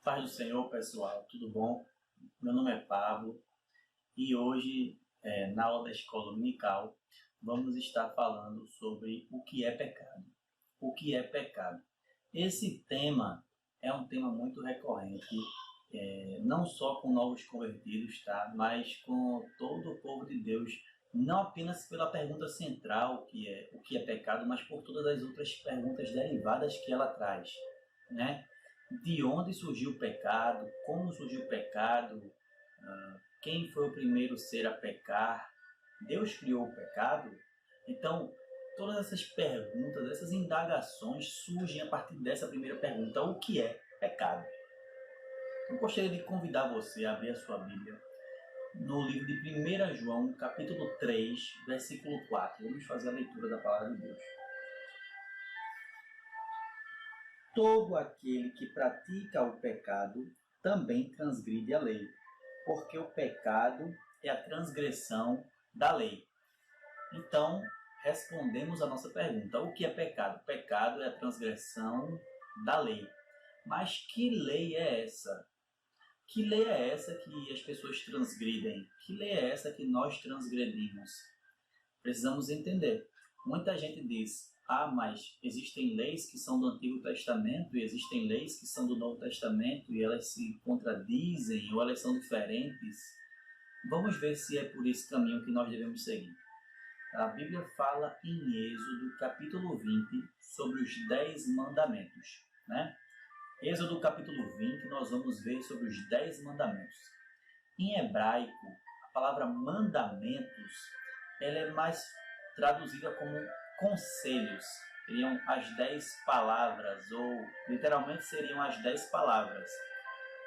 Paz do Senhor, pessoal, tudo bom? Meu nome é Pablo e hoje, na aula da escola dominical, vamos estar falando sobre o que é pecado. O que é pecado? Esse tema é um tema muito recorrente, não só com novos convertidos, tá? Mas com todo o povo de Deus, não apenas pela pergunta central, o que é pecado, mas por todas as outras perguntas derivadas que ela traz, né? De onde surgiu o pecado, como surgiu o pecado, quem foi o primeiro ser a pecar, Deus criou o pecado. Então, todas essas perguntas, essas indagações surgem a partir dessa primeira pergunta: o que é pecado? Eu gostaria de convidar você a abrir a sua Bíblia no livro de 1 João, capítulo 3, versículo 4. Vamos fazer a leitura da palavra de Deus. Todo aquele que pratica o pecado também transgride a lei, porque o pecado é a transgressão da lei. Então, respondemos a nossa pergunta: o que é pecado? Pecado é a transgressão da lei. Mas que lei é essa? Que lei é essa que as pessoas transgridem? Que lei é essa que nós transgredimos? Precisamos entender. Muita gente diz: mas existem leis que são do Antigo Testamento e existem leis que são do Novo Testamento e elas se contradizem ou elas são diferentes. Vamos ver se é por esse caminho que nós devemos seguir. A Bíblia fala em Êxodo, capítulo 20, sobre os 10 mandamentos, né? Êxodo, capítulo 20, nós vamos ver sobre os 10 mandamentos. Em hebraico, a palavra mandamentos, ela é mais traduzida como conselhos. Seriam as 10 palavras, ou literalmente seriam as 10 palavras.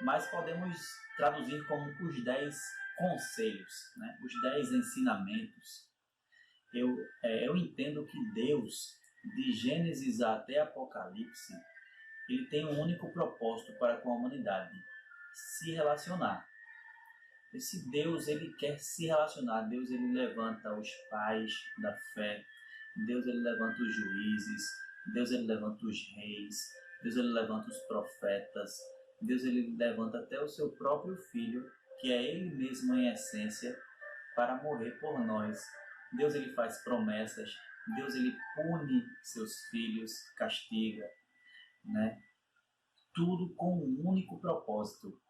Mas podemos traduzir como os 10 conselhos, né? Os 10 ensinamentos. Eu entendo que Deus, de Gênesis até Apocalipse, ele tem um único propósito para com a humanidade: se relacionar. Esse Deus, ele quer se relacionar. Deus, ele levanta os pais da fé. Deus, ele levanta os juízes. Deus, ele levanta os reis. Deus, ele levanta os profetas. Deus, ele levanta até o seu próprio Filho, que é ele mesmo em essência, para morrer por nós. Deus, ele faz promessas. Deus, ele pune seus filhos, castiga, né? Tudo com um único propósito: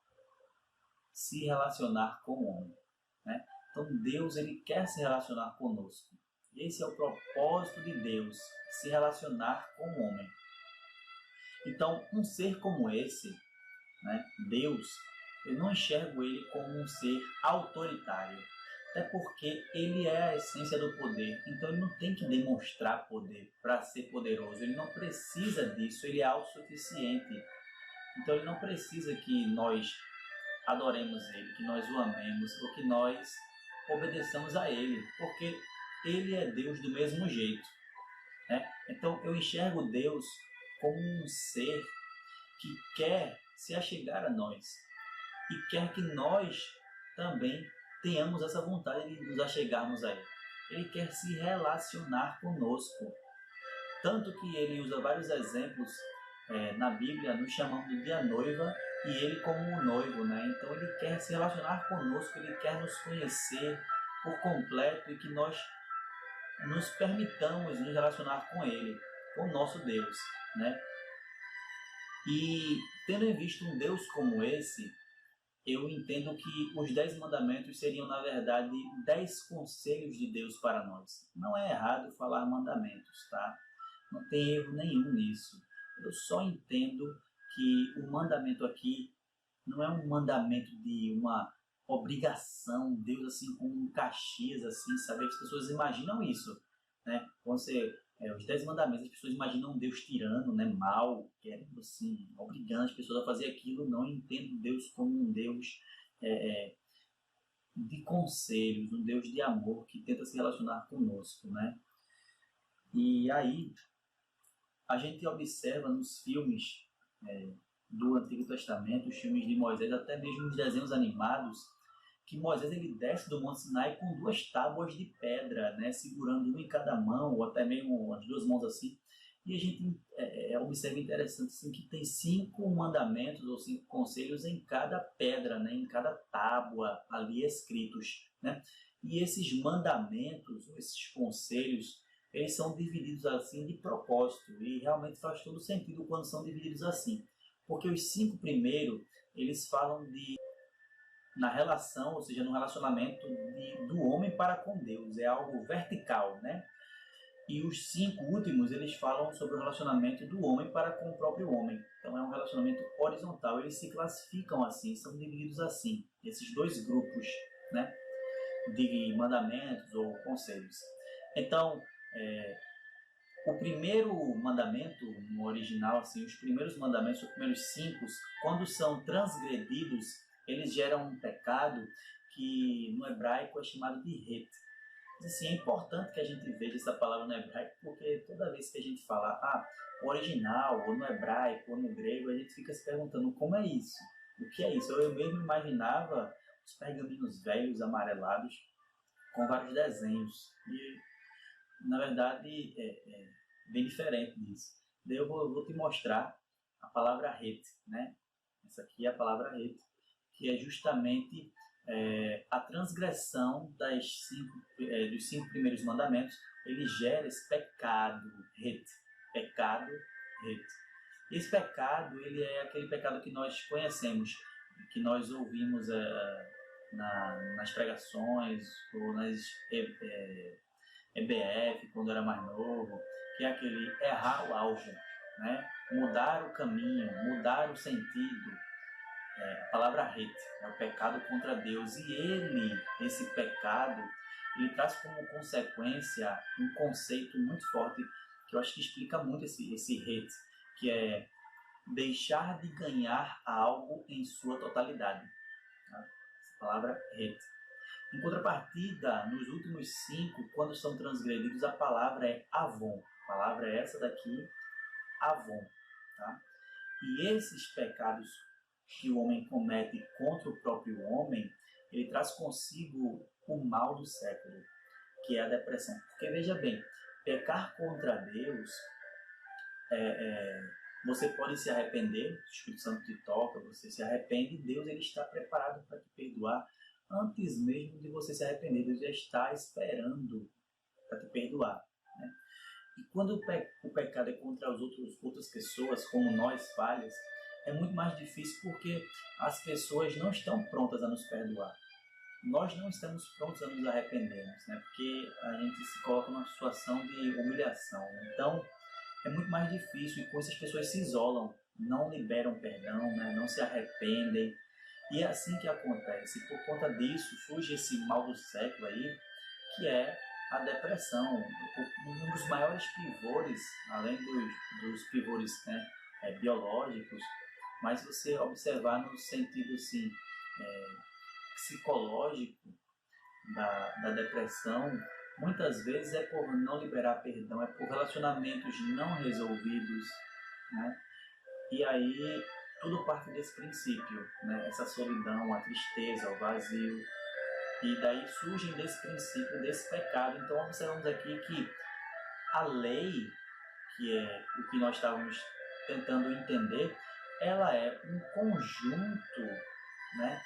se relacionar com o homem, né? Então Deus, ele quer se relacionar conosco. Esse é o propósito de Deus: se relacionar com o homem. Então, um ser como esse, né, Deus, eu não enxergo ele como um ser autoritário, até porque ele é a essência do poder. Então ele não tem que demonstrar poder para ser poderoso, ele não precisa disso, ele é autossuficiente. Então ele não precisa que nós adoremos ele, que nós o amemos ou que nós obedeçamos a ele, porque ele é Deus do mesmo jeito, né? Então eu enxergo Deus como um ser que quer se achegar a nós e quer que nós também tenhamos essa vontade de nos achegarmos a ele. Ele quer se relacionar conosco, tanto que ele usa vários exemplos na Bíblia, nos chamando de a noiva e ele como o noivo, né? Então ele quer se relacionar conosco, ele quer nos conhecer por completo e que nós nos permitamos nos relacionar com ele, com o nosso Deus, né? E tendo em vista um Deus como esse, eu entendo que os 10 mandamentos seriam, na verdade, 10 conselhos de Deus para nós. Não é errado falar mandamentos, tá? Não tem erro nenhum nisso. Eu só entendo que o mandamento aqui não é um mandamento de uma obrigação, Deus assim com um Caxias, assim, sabe? As pessoas imaginam isso, né? Quando você, os 10 mandamentos, as pessoas imaginam um Deus tirano, né? Mal, querendo assim, obrigando as pessoas a fazer aquilo. Não entendo Deus como um Deus de conselhos, um Deus de amor que tenta se relacionar conosco, né? E aí a gente observa nos filmes do Antigo Testamento, os filmes de Moisés, até mesmo os desenhos animados, que Moisés ele desce do Monte Sinai com 2 tábuas de pedra, né, segurando uma em cada mão, ou até mesmo as 2 mãos assim, E a gente observa interessante assim, que tem 5 mandamentos ou 5 conselhos em cada pedra, né? Em cada tábua ali escritos, né? E esses mandamentos, esses conselhos, eles são divididos assim de propósito, e realmente faz todo sentido quando são divididos assim. Porque os 5 primeiros, eles falam na relação, ou seja, no relacionamento do homem para com Deus, é algo vertical, né? E os 5 últimos, eles falam sobre o relacionamento do homem para com o próprio homem. Então é um relacionamento horizontal, eles se classificam assim, são divididos assim, esses 2 grupos, né, de mandamentos ou conselhos. Então, o primeiro mandamento, no original, assim, os primeiros mandamentos, os primeiros 5, quando são transgredidos, eles geram um pecado que no hebraico é chamado de het. Assim, é importante que a gente veja essa palavra no hebraico, porque toda vez que a gente fala o original, ou no hebraico, ou no grego, a gente fica se perguntando como é isso, o que é isso. Eu mesmo imaginava os pergaminhos velhos, amarelados, com vários desenhos, e na verdade é bem diferente disso. Daí eu vou te mostrar a palavra het, né? Essa aqui é a palavra het, que é justamente a transgressão dos 5 primeiros mandamentos. Ele gera esse pecado, het. Pecado, het. Esse pecado, ele é aquele pecado que nós conhecemos, que nós ouvimos nas pregações, ou nas EBF, quando era mais novo, que é aquele errar o alvo, né? Mudar o caminho, mudar o sentido. A palavra het é o pecado contra Deus, e esse pecado, ele traz como consequência um conceito muito forte que eu acho que explica muito esse het, que é deixar de ganhar algo em sua totalidade. Tá? Essa palavra het. Em contrapartida, nos últimos 5, quando são transgredidos, a palavra é avon. A palavra é essa daqui, avon. Tá? E esses pecados que o homem comete contra o próprio homem, ele traz consigo o mal do século, que é a depressão. Porque veja bem, pecar contra Deus, você pode se arrepender, o Espírito Santo te toca, você se arrepende, e Deus ele está preparado para te perdoar antes mesmo de você se arrepender. Deus já está esperando para te perdoar, né? E quando o pecado é contra outras pessoas, como nós, falhas, é muito mais difícil porque as pessoas não estão prontas a nos perdoar. Nós não estamos prontos a nos arrependermos, né? Porque a gente se coloca numa situação de humilhação. Então, é muito mais difícil, e com isso as pessoas se isolam, não liberam perdão, né? Não se arrependem. E é assim que acontece. Por conta disso, surge esse mal do século aí, que é a depressão. Um dos maiores pivores, além dos pivores, né, biológicos, mas você observar no sentido assim, psicológico da depressão, muitas vezes é por não liberar perdão, é por relacionamentos não resolvidos, né? E aí tudo parte desse princípio, né? Essa solidão, a tristeza, o vazio, e daí surgem desse princípio, desse pecado. Então observamos aqui que a lei, que é o que nós estávamos tentando entender, ela é um conjunto, né,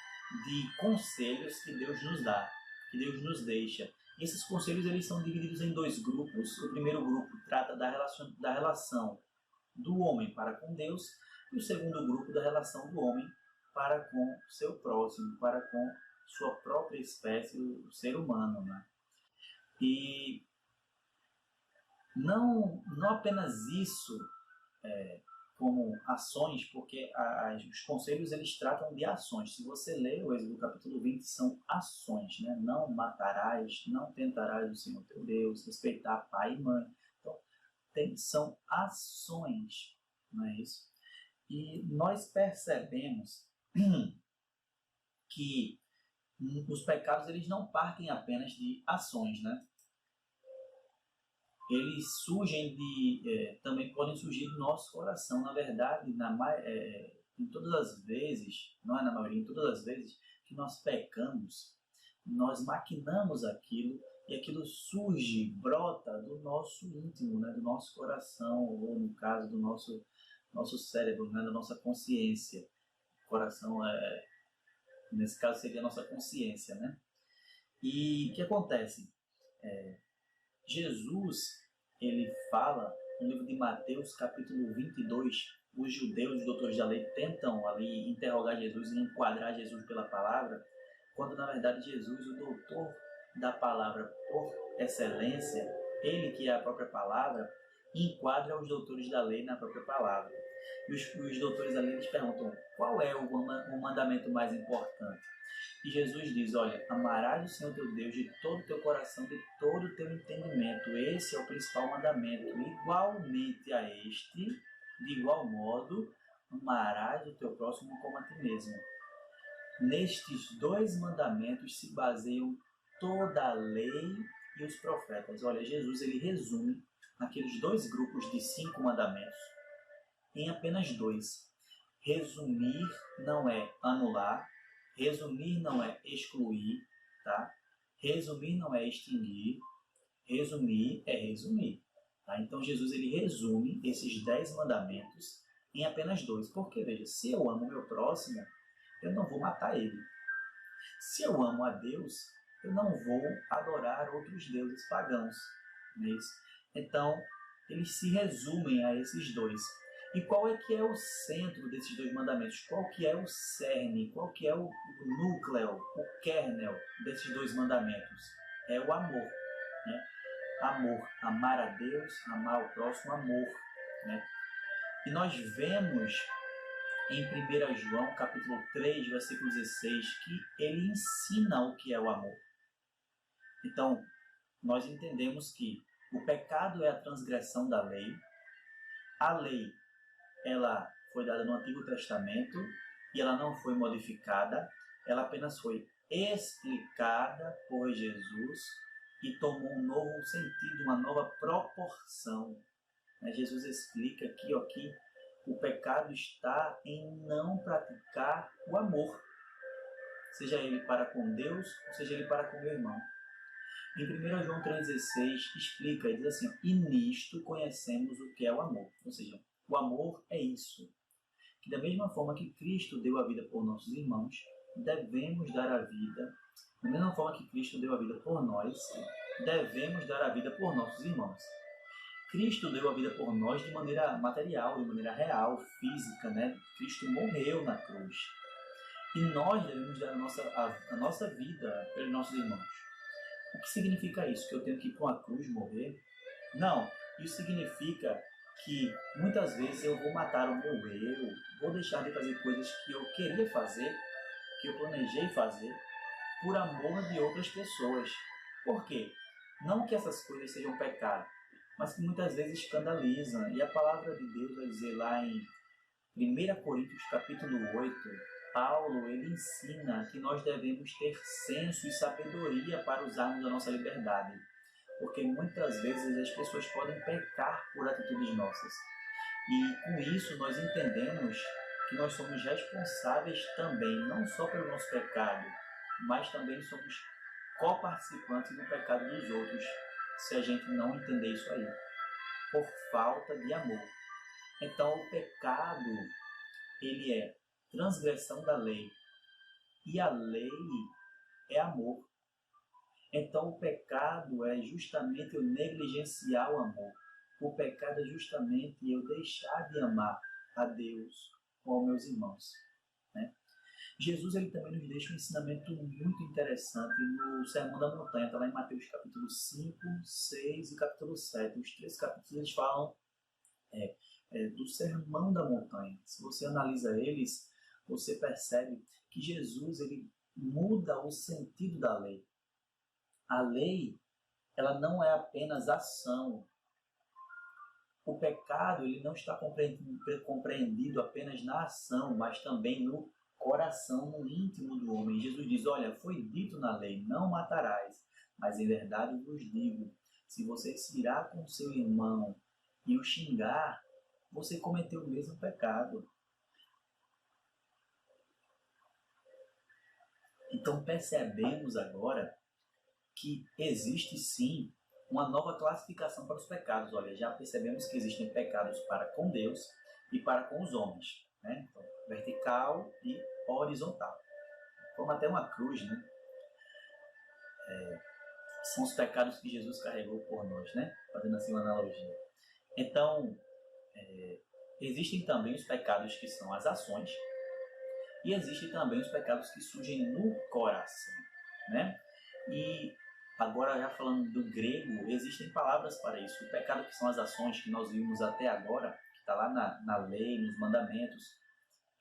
de conselhos que Deus nos dá, que Deus nos deixa. E esses conselhos eles são divididos em 2 grupos. O primeiro grupo trata da relação do homem para com Deus, e o segundo grupo da relação do homem para com o seu próximo, para com sua própria espécie, o ser humano, né? E não apenas isso como ações, porque os conselhos eles tratam de ações. Se você ler o Êxodo capítulo 20, são ações, né? Não matarás, não tentarás o Senhor teu Deus, respeitar pai e mãe. Então, são ações, não é isso? E nós percebemos que os pecados eles não partem apenas de ações, né? Eles surgem também podem surgir do nosso coração. Na verdade, em todas as vezes, não é na maioria, em todas as vezes que nós pecamos, nós maquinamos aquilo e aquilo surge, brota do nosso íntimo, né, do nosso coração, ou no caso do nosso cérebro, né, da nossa consciência. O coração, nesse caso, seria a nossa consciência, né? E o que acontece? Jesus, ele fala no livro de Mateus, capítulo 22, os judeus, os doutores da lei, tentam ali interrogar Jesus e enquadrar Jesus pela palavra, quando na verdade Jesus, o doutor da palavra por excelência, ele que é a própria palavra, enquadra os doutores da lei na própria palavra. E os doutores da lei eles perguntam, qual é o mandamento mais importante? E Jesus diz, olha, amarás o Senhor teu Deus de todo o teu coração, de todo o teu entendimento. Esse é o principal mandamento. Igualmente a este, de igual modo, amarás o teu próximo como a ti mesmo. Nestes dois mandamentos se baseiam toda a lei e os profetas. Olha, Jesus ele resume aqueles dois grupos de 5 mandamentos em apenas 2. Resumir não é anular, resumir não é excluir, tá? Resumir não é extinguir, resumir é resumir. Tá? Então Jesus ele resume esses 10 mandamentos em apenas 2. Porque, veja, se eu amo o meu próximo, eu não vou matar ele. Se eu amo a Deus, eu não vou adorar outros deuses pagãos. Não é isso? Então, eles se resumem a esses 2. E qual é que é o centro desses 2 mandamentos? Qual que é o cerne? Qual que é o núcleo, o kernel desses 2 mandamentos? É o amor. Né? Amor, amar a Deus, amar o próximo, amor. Né? E nós vemos em 1 João, capítulo 3, versículo 16, que ele ensina o que é o amor. Então, nós entendemos que o pecado é a transgressão da lei. A lei, ela foi dada no Antigo Testamento e ela não foi modificada. Ela apenas foi explicada por Jesus e tomou um novo sentido, uma nova proporção. Jesus explica aqui, que o pecado está em não praticar o amor, seja ele para com Deus ou seja ele para com o meu irmão. Em 1 João 3,16 explica e diz assim, e nisto conhecemos o que é o amor. Ou seja, o amor é isso, que da mesma forma que Cristo deu a vida por nossos irmãos, devemos dar a vida, da mesma forma que Cristo deu a vida por nós, devemos dar a vida por nossos irmãos. Cristo deu a vida por nós de maneira material, de maneira real, física, né? Cristo morreu na cruz. E nós devemos dar a nossa vida pelos nossos irmãos. O que significa isso? Que eu tenho que ir para uma cruz morrer? Não. Isso significa que muitas vezes eu vou matar o meu eu, vou deixar de fazer coisas que eu queria fazer, que eu planejei fazer, por amor de outras pessoas. Por quê? Não que essas coisas sejam pecado, mas que muitas vezes escandalizam. E a palavra de Deus vai dizer lá em 1 Coríntios capítulo 8, Paulo ele ensina que nós devemos ter senso e sabedoria para usarmos a nossa liberdade. Porque muitas vezes as pessoas podem pecar por atitudes nossas. E com isso nós entendemos que nós somos responsáveis também, não só pelo nosso pecado, mas também somos coparticipantes do pecado dos outros, se a gente não entender isso aí, por falta de amor. Então o pecado, ele é transgressão da lei, e a lei é amor. Então o pecado é justamente eu negligenciar o amor. O pecado é justamente eu deixar de amar a Deus ou aos meus irmãos. Né? Jesus ele também nos deixa um ensinamento muito interessante no Sermão da Montanha, está lá em Mateus capítulo 5, 6 e capítulo 7. Os 3 capítulos eles falam do Sermão da Montanha. Se você analisa eles, você percebe que Jesus ele muda o sentido da lei. A lei ela não é apenas ação. O pecado ele não está compreendido apenas na ação, mas também no coração, no íntimo do homem. Jesus diz, olha, foi dito na lei, não matarás, mas em verdade vos digo, se você se virar com seu irmão e o xingar, você cometeu o mesmo pecado. Então percebemos agora que existe sim uma nova classificação para os pecados. Olha, já percebemos que existem pecados para com Deus e para com os homens, né? Então, vertical e horizontal. Como até uma cruz, né? São os pecados que Jesus carregou por nós, né? Fazendo assim uma analogia. Então, existem também os pecados que são as ações e existem também os pecados que surgem no coração, né? E agora, já falando do grego, existem palavras para isso. O pecado que são as ações que nós vimos até agora, que está lá na lei, nos mandamentos,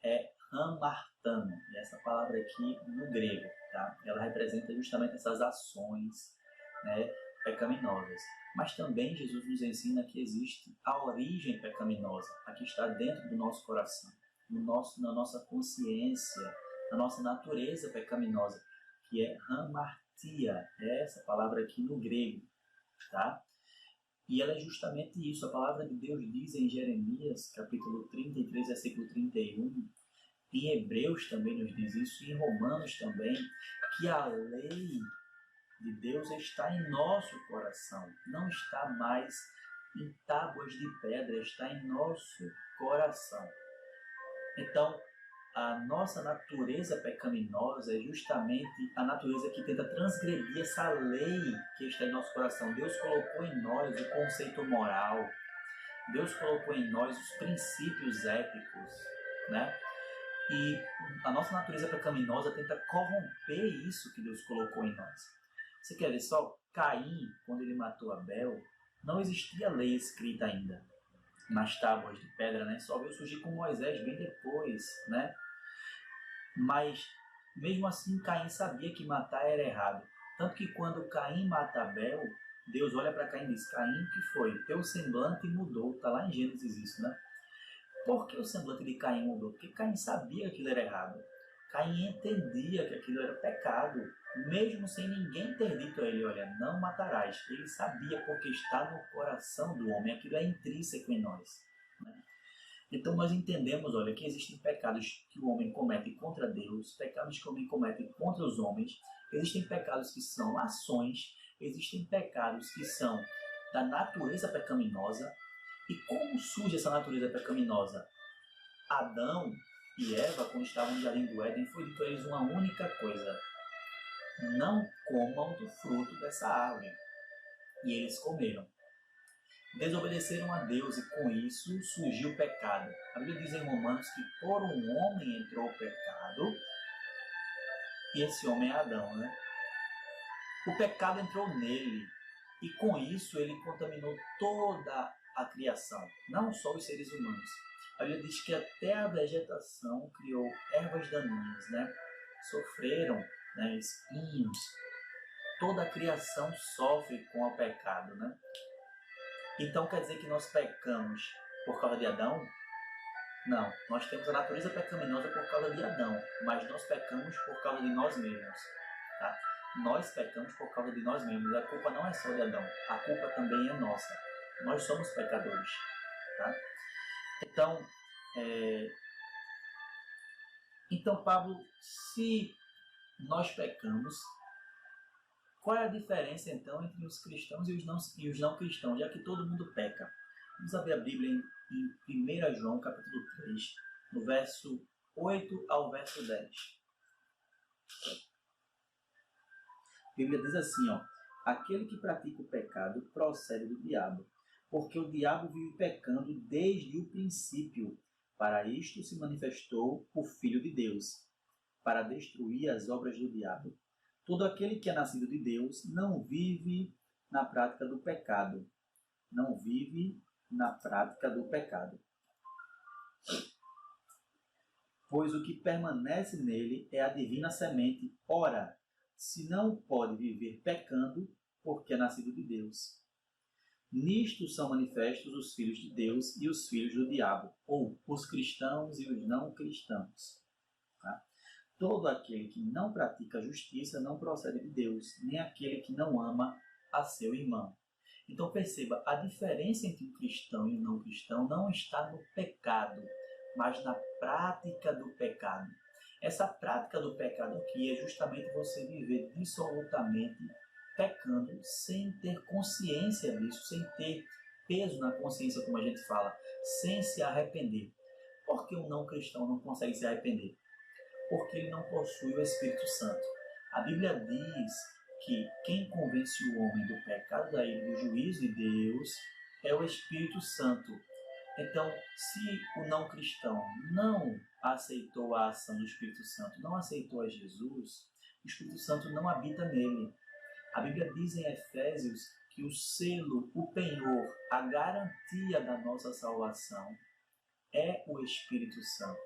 é hamartano. E essa palavra aqui no grego, tá? Ela representa justamente essas ações, né, pecaminosas. Mas também Jesus nos ensina que existe a origem pecaminosa, a que está dentro do nosso coração, na nossa consciência, na nossa natureza pecaminosa, que é hamartia, é essa palavra aqui no grego, tá? E ela é justamente isso. A palavra de Deus diz em Jeremias, capítulo 33, versículo 31, em Hebreus também nos diz isso, e em Romanos também, que a lei de Deus está em nosso coração, não está mais em tábuas de pedra, está em nosso coração. Então, a nossa natureza pecaminosa é justamente a natureza que tenta transgredir essa lei que está em nosso coração. Deus colocou em nós o conceito moral, Deus colocou em nós os princípios éticos, né? E a nossa natureza pecaminosa tenta corromper isso que Deus colocou em nós. Você quer ver só? Caim, quando ele matou Abel, não existia lei escrita ainda nas tábuas de pedra, né? Só veio surgir com Moisés bem depois, né? Mas, mesmo assim, Caim sabia que matar era errado. Tanto que quando Caim mata Abel, Deus olha para Caim e diz: Caim, o que foi? Teu semblante mudou. Está lá em Gênesis isso, né? Por que o semblante de Caim mudou? Porque Caim sabia que aquilo era errado. Caim entendia que aquilo era pecado, mesmo sem ninguém ter dito a ele: olha, não matarás. Ele sabia, porque está no coração do homem, aquilo é intrínseco em nós, né? Então nós entendemos, olha, que existem pecados que o homem comete contra Deus, pecados que o homem comete contra os homens, existem pecados que são ações, existem pecados que são da natureza pecaminosa. E como surge essa natureza pecaminosa? Adão e Eva, quando estavam no Jardim do Éden, foi dito a eles uma única coisa: não comam do fruto dessa árvore. E eles comeram. Desobedeceram a Deus e com isso surgiu o pecado. A Bíblia diz em Romanos que por um homem entrou o pecado, e esse homem é Adão, né? O pecado entrou nele e com isso ele contaminou toda a criação, não só os seres humanos. A Bíblia diz que até a vegetação criou ervas daninhas, né? Sofreram, né, espinhos. Toda a criação sofre com o pecado, né? Então quer dizer que nós pecamos por causa de Adão? Não, nós temos a natureza pecaminosa por causa de Adão, mas nós pecamos por causa de nós mesmos, tá? Nós pecamos por causa de nós mesmos. A culpa não é só de Adão, a culpa também é nossa. Nós somos pecadores, tá? Então, Pablo, se nós pecamos, qual é a diferença então entre os cristãos e os não cristãos, já que todo mundo peca? Vamos abrir a Bíblia em 1 João capítulo 3, no verso 8 ao verso 10. A Bíblia diz assim, ó: aquele que pratica o pecado procede do diabo, porque o diabo vive pecando desde o princípio. Para isto se manifestou o Filho de Deus, para destruir as obras do diabo. Todo aquele que é nascido de Deus não vive na prática do pecado. Não vive na prática do pecado. Pois o que permanece nele é a divina semente. Ora, se não pode viver pecando, porque é nascido de Deus. Nisto são manifestos os filhos de Deus e os filhos do diabo, ou os cristãos e os não cristãos. Tá? Todo aquele que não pratica a justiça não procede de Deus, nem aquele que não ama a seu irmão. Então perceba, a diferença entre o cristão e o não cristão não está no pecado, mas na prática do pecado. Essa prática do pecado aqui é justamente você viver dissolutamente pecando sem ter consciência disso, sem ter peso na consciência, como a gente fala, sem se arrepender. Por que um não cristão não consegue se arrepender? Porque ele não possui o Espírito Santo. A Bíblia diz que quem convence o homem do pecado, da ira e do juízo de Deus é o Espírito Santo. Então, se o não cristão não aceitou a ação do Espírito Santo, não aceitou a Jesus, o Espírito Santo não habita nele. A Bíblia diz em Efésios que o selo, o penhor, a garantia da nossa salvação é o Espírito Santo.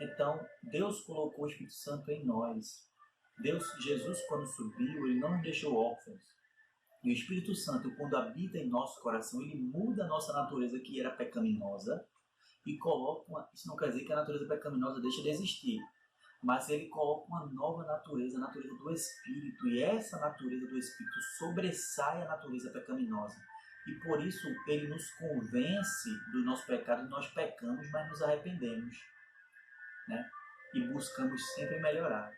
Então, Deus colocou o Espírito Santo em nós. Jesus, quando subiu, ele não nos deixou órfãos. E o Espírito Santo, quando habita em nosso coração, ele muda a nossa natureza, que era pecaminosa, e coloca isso não quer dizer que a natureza pecaminosa deixa de existir, mas ele coloca uma nova natureza, a natureza do Espírito, e essa natureza do Espírito sobressai a natureza pecaminosa. E por isso ele nos convence do nosso pecado, nós pecamos, mas nos arrependemos, né? E buscamos sempre melhorar.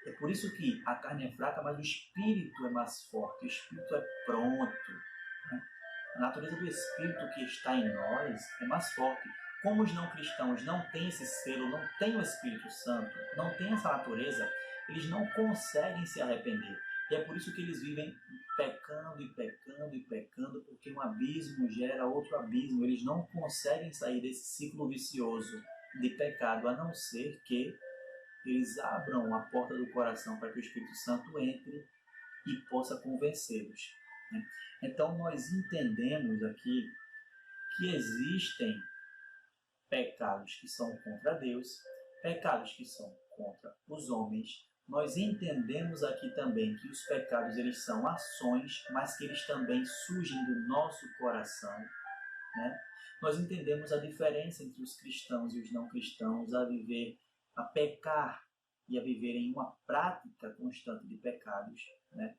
É por isso que a carne é fraca, mas o Espírito é mais forte, o Espírito é pronto, né? A natureza do Espírito que está em nós é mais forte. Como os não cristãos não têm esse selo, não têm o Espírito Santo, não têm essa natureza, eles não conseguem se arrepender. E é por isso que eles vivem pecando e pecando e pecando, porque um abismo gera outro abismo. Eles não conseguem sair desse ciclo vicioso de pecado, a não ser que eles abram a porta do coração para que o Espírito Santo entre e possa convencê-los, né? Então nós entendemos aqui que existem pecados que são contra Deus, pecados que são contra os homens. Nós entendemos aqui também que os pecados eles são ações, mas que eles também surgem do nosso coração, né? Nós entendemos a diferença entre os cristãos e os não cristãos, a pecar e a viver em uma prática constante de pecados, né?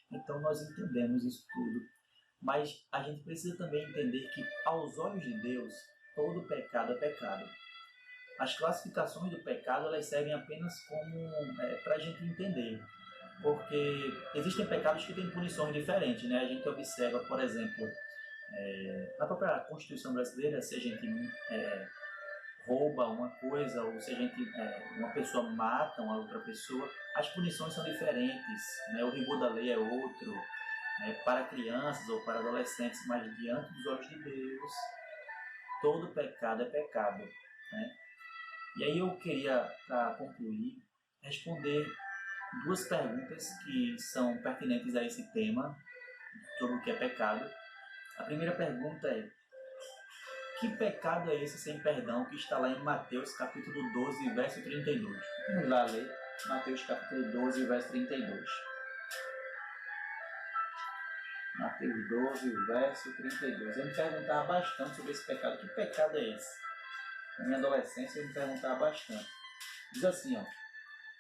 Então nós entendemos isso tudo, mas a gente precisa também entender que aos olhos de Deus todo pecado é pecado. As classificações do pecado elas servem apenas como para a gente entender, porque existem pecados que têm punições diferentes, né? A gente observa, por exemplo, na própria Constituição brasileira, se a gente rouba uma coisa ou se a gente, uma pessoa mata uma outra pessoa, as punições são diferentes, né? O rigor da lei é outro, né? Para crianças ou para adolescentes, mas diante dos olhos de Deus, todo pecado é pecado, né? E aí eu queria, para concluir, responder duas perguntas que são pertinentes a esse tema, sobre o que é pecado. A primeira pergunta é: que pecado é esse sem perdão que está lá em Mateus capítulo 12, verso 32? Vamos lá ler Mateus capítulo 12, verso 32. Mateus 12, verso 32. Eu me perguntava bastante sobre esse pecado. Que pecado é esse? Na minha adolescência eu me perguntava bastante. Diz assim, ó: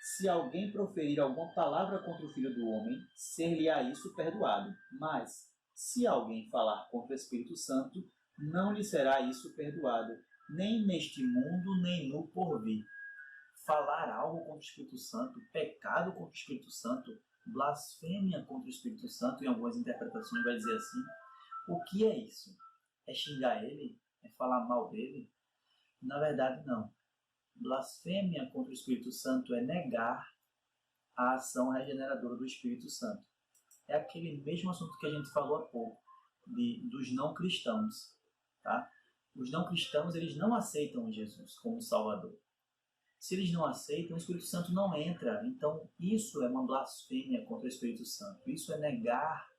se alguém proferir alguma palavra contra o Filho do Homem, ser-lhe-á isso perdoado. Mas, se alguém falar contra o Espírito Santo, não lhe será isso perdoado, nem neste mundo, nem no porvir. Falar algo contra o Espírito Santo, pecado contra o Espírito Santo, blasfêmia contra o Espírito Santo, em algumas interpretações vai dizer assim. O que é isso? É xingar ele? É falar mal dele? Na verdade, não. Blasfêmia contra o Espírito Santo é negar a ação regeneradora do Espírito Santo. É aquele mesmo assunto que a gente falou há pouco, dos não cristãos. Tá? Os não cristãos eles não aceitam Jesus como Salvador. Se eles não aceitam, o Espírito Santo não entra. Então, isso é uma blasfêmia contra o Espírito Santo. Isso é negar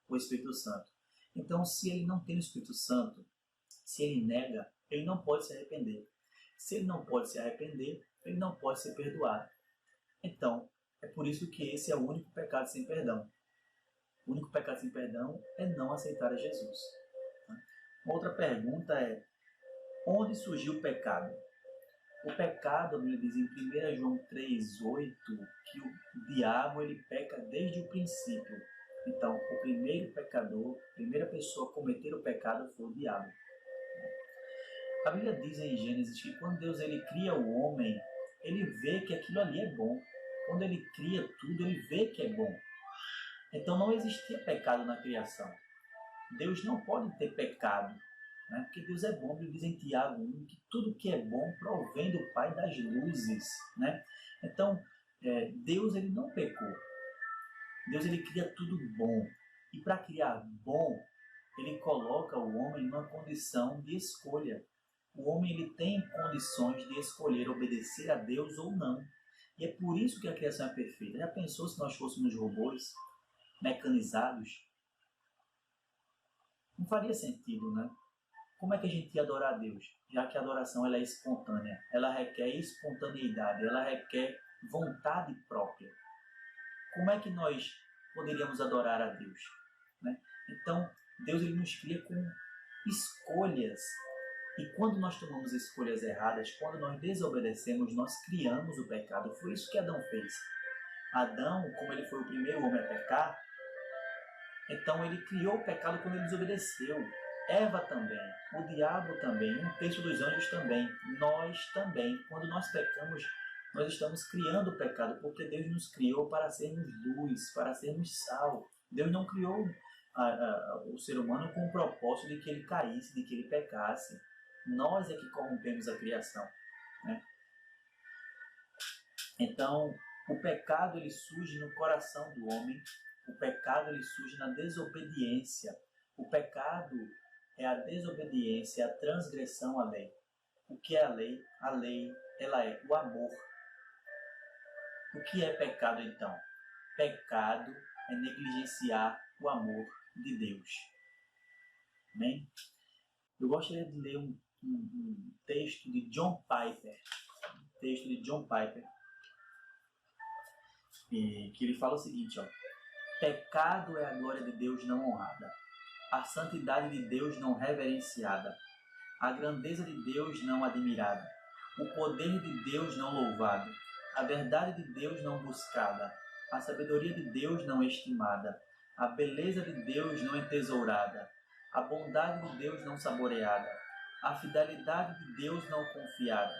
o Espírito Santo. Então, se ele não tem o Espírito Santo, se ele nega, ele não pode se arrepender. Se ele não pode se arrepender, ele não pode ser perdoado. Então, é por isso que esse é o único pecado sem perdão. O único pecado sem perdão é não aceitar a Jesus. Uma outra pergunta é: onde surgiu o pecado? O pecado, a Bíblia diz em 1 João 3,8, que o diabo ele peca desde o princípio. Então, o primeiro pecador, a primeira pessoa a cometer o pecado foi o diabo. A Bíblia diz em Gênesis que quando Deus ele cria o homem, ele vê que aquilo ali é bom. Quando ele cria tudo, ele vê que é bom. Então não existia pecado na criação. Deus não pode ter pecado, né? Porque Deus é bom. Ele diz em Tiago 1 que tudo que é bom provém do Pai das luzes, né? Então, Deus ele não pecou. Deus ele cria tudo bom. E para criar bom, ele coloca o homem numa condição de escolha. O homem ele tem condições de escolher obedecer a Deus ou não. E é por isso que a criação é perfeita. Já pensou se nós fôssemos robôs mecanizados? Não faria sentido, né? Como é que a gente ia adorar a Deus? Já que a adoração ela é espontânea, ela requer espontaneidade, ela requer vontade própria. Como é que nós poderíamos adorar a Deus, né? Então, Deus ele nos cria com escolhas. E quando nós tomamos escolhas erradas, quando nós desobedecemos, nós criamos o pecado. Foi isso que Adão fez. Adão, como ele foi o primeiro homem a pecar, então ele criou o pecado quando ele desobedeceu. Eva também, o diabo também, um terço dos anjos também, nós também. Quando nós pecamos, nós estamos criando o pecado, porque Deus nos criou para sermos luz, para sermos sal. Deus não criou o ser humano com o propósito de que ele caísse, de que ele pecasse. Nós é que corrompemos a criação, né? Então, o pecado ele surge no coração do homem, o pecado ele surge na desobediência. O pecado é a desobediência, a transgressão à lei. O que é a lei? A lei, ela é o amor. O que é pecado, então? Pecado é negligenciar o amor de Deus. Amém? Eu gostaria de ler um texto de John Piper. Que ele fala o seguinte, ó: pecado é a glória de Deus não honrada, a santidade de Deus não reverenciada, a grandeza de Deus não admirada, o poder de Deus não louvado, a verdade de Deus não buscada, a sabedoria de Deus não estimada, a beleza de Deus não entesourada, a bondade de Deus não saboreada, a fidelidade de Deus não confiada,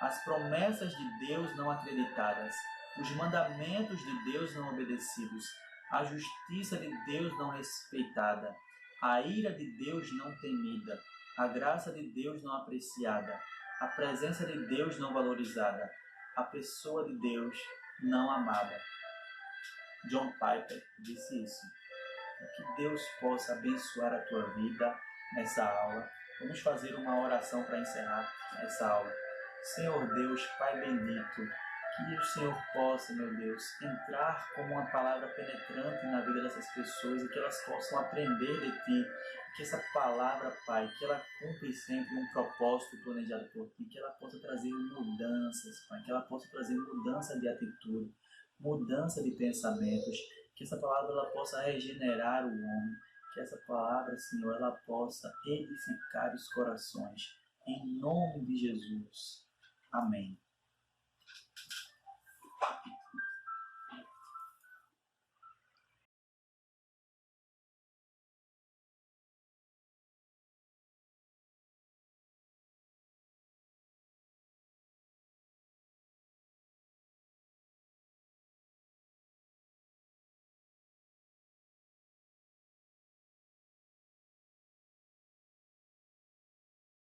as promessas de Deus não acreditadas, os mandamentos de Deus não obedecidos, a justiça de Deus não respeitada, a ira de Deus não temida, a graça de Deus não apreciada, a presença de Deus não valorizada, a pessoa de Deus não amada. John Piper disse isso. Que Deus possa abençoar a tua vida nessa aula. Vamos fazer uma oração para encerrar essa aula. Senhor Deus, Pai bendito, que o Senhor possa, meu Deus, entrar como uma palavra penetrante na vida dessas pessoas e que elas possam aprender de Ti. Que essa palavra, Pai, que ela cumpre sempre um propósito planejado por Ti, que ela possa trazer mudanças, Pai, que ela possa trazer mudança de atitude, mudança de pensamentos, que essa palavra ela possa regenerar o homem, que essa palavra, Senhor, ela possa edificar os corações. Em nome de Jesus. Amém.